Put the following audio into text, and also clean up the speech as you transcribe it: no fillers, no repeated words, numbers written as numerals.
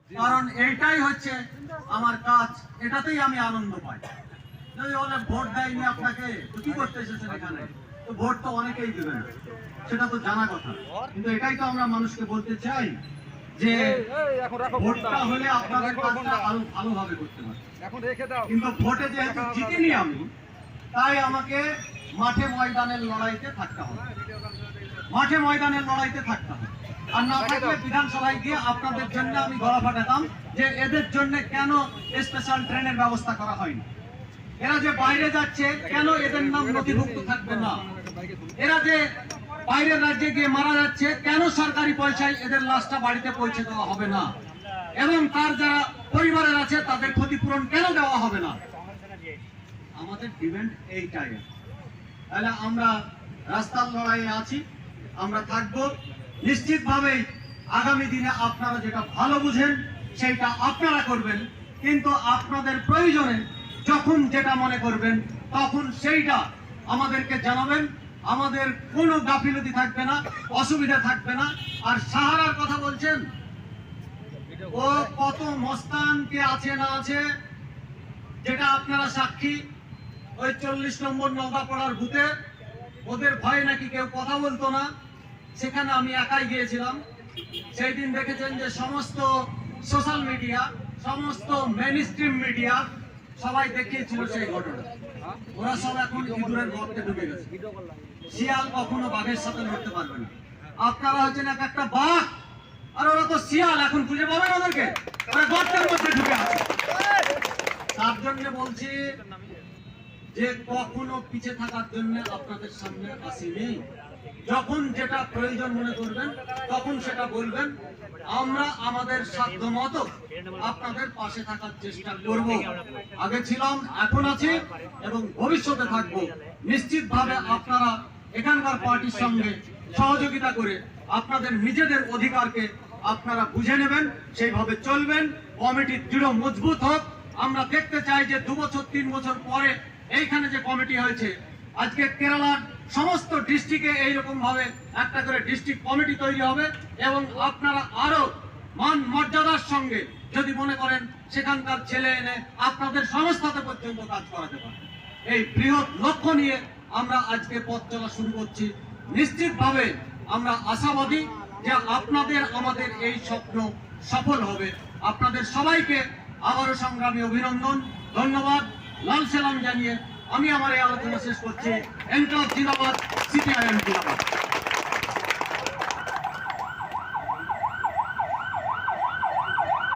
কারণ এইটাই হচ্ছে আমার কাজ, এটাতেই আমি আনন্দ পাই। যদি বলে ভোট দেয়নি আপনাকে, তো কি করতে এসেছেন এখানে? তো ভোট তো অনেকেই দিবেন, সেটা তো জানা কথা। কিন্তু এটাই তো আমরা মানুষকে বলতে চাই যে ভোটটা হলে আপনাদের কাজটা আরো ভালোভাবে করতে পারে। কিন্তু ভোটে যেহেতু জিতিনি আমি, তাই আমাকে মাঠে ময়দানের লড়াইতে থাকতে হবে, মাঠে ময়দানের লড়াইতে থাকতে হবে। আর না থাকলে বিধানসভায় গিয়ে আপনাদের জন্য আমি গলা ফাটাতাম যে এদের জন্য কেন স্পেশাল ট্রেনের ব্যবস্থা করা হয়নি, এরা যে বাইরে যাচ্ছে কেন এদের নাম নথিভুক্ত থাকবে না, এরা যে বাইরের রাজ্যে গিয়ে মারা যাচ্ছে কেন সরকারি পয়সায় এদের লাশটা বাড়িতে পৌঁছে দেওয়া হবে না, এবং তার যারা পরিবারের আছে তাদের ক্ষতিপূরণ কেন দেওয়া হবে না। আমাদের ডিমান্ড এইটাই। তাহলে আমরা রাস্তার লড়াইয়ে আছি, আমরা থাকবো নিশ্চিতভাবেই। আগামী দিনে আপনারা যেটা ভালো বুঝেন সেইটা আপনারা করবেন, কিন্তু আপনাদের প্রয়োজনে যখন যেটা মনে করবেন তখন সেইটা আমাদেরকে জানাবেন। আমাদের কোনো গাফিলতি থাকবে না, অসুবিধা থাকবে না। আর সাহারার কথা বলছেন, ও কত মস্তান কে আছে না আছে যেটা আপনারা সাক্ষী। ওই 40 নম্বর নৌকাপাড়ার বুথে ওদের ভয়ে নাকি কেউ কথা বলতো না, সেখানে আমি একাই গিয়েছিলাম। সেই দিন দেখেছেন যে সমস্ত সোশ্যাল মিডিয়া, সমস্ত মেইনস্ট্রিম মিডিয়া সবাই দেখিয়েছিল সেই ঘটনা। ওরা সব এখন ইঁদুরের গর্তে ঢুকে গেছে। শিয়াল কখনো বাঘের সাথে লড়তে পারবে না। আপনারা হচ্ছেন এক একটা বাঘ, আর ওরা তো শিয়াল, এখন খুঁজে পাবেন ওদেরকে, ওরা গর্তের মধ্যে ঢুকে আছে। তার জন্য বলছি যে কখনো পিছে থাকার জন্য আপনাদের সামনে আসিনি। যখন যেটা প্রয়োজন মনে করবেন তখন সেটা বলবেন। আমরা আমাদের সাধ্য মতো আপনাদের পাশে থাকার চেষ্টা করব। আগে ছিলাম, এখন আছি এবং ভবিষ্যতে থাকবো। নিশ্চিতভাবে আপনারা এখানকার পার্টির সঙ্গে সহযোগিতা করে আপনাদের নিজেদের অধিকারকে আপনারা বুঝে নেবেন, সেইভাবে চলবেন। কমিটি দৃঢ় মজবুত হোক। আমরা দেখতে চাই যে 2 বছর 3 বছর পরে এইখানে যে কমিটি হয়েছে, আজকে কেরালার সমস্ত ডিস্ট্রিক্টে এইরকম ভাবে একটা করে ডিস্ট্রিক্ট কমিটি তৈরি হবে, এবং আপনারা আরো মান মর্যাদার সঙ্গে যদি মনে করেন সেখানকার ছেলে এনে আপনাদের সংস্থাতে পর্যন্ত কাজ করাতে পারেন। এই বৃহৎ লক্ষ্য নিয়ে আমরা আজকে পথ চলা শুরু করছি। নিশ্চিতভাবে আমরা আশাবাদী যে আপনাদের আমাদের এই স্বপ্ন সফল হবে। আপনাদের সবাইকে আবারও সংগ্রামী অভিনন্দন, ধন্যবাদ, লাল সালাম জানিয়ে আমি আমার এই আলোচনা শেষ করছি। এনকলাব জিন্দাবাদ, সিপিআইএম জিন্দাবাদ।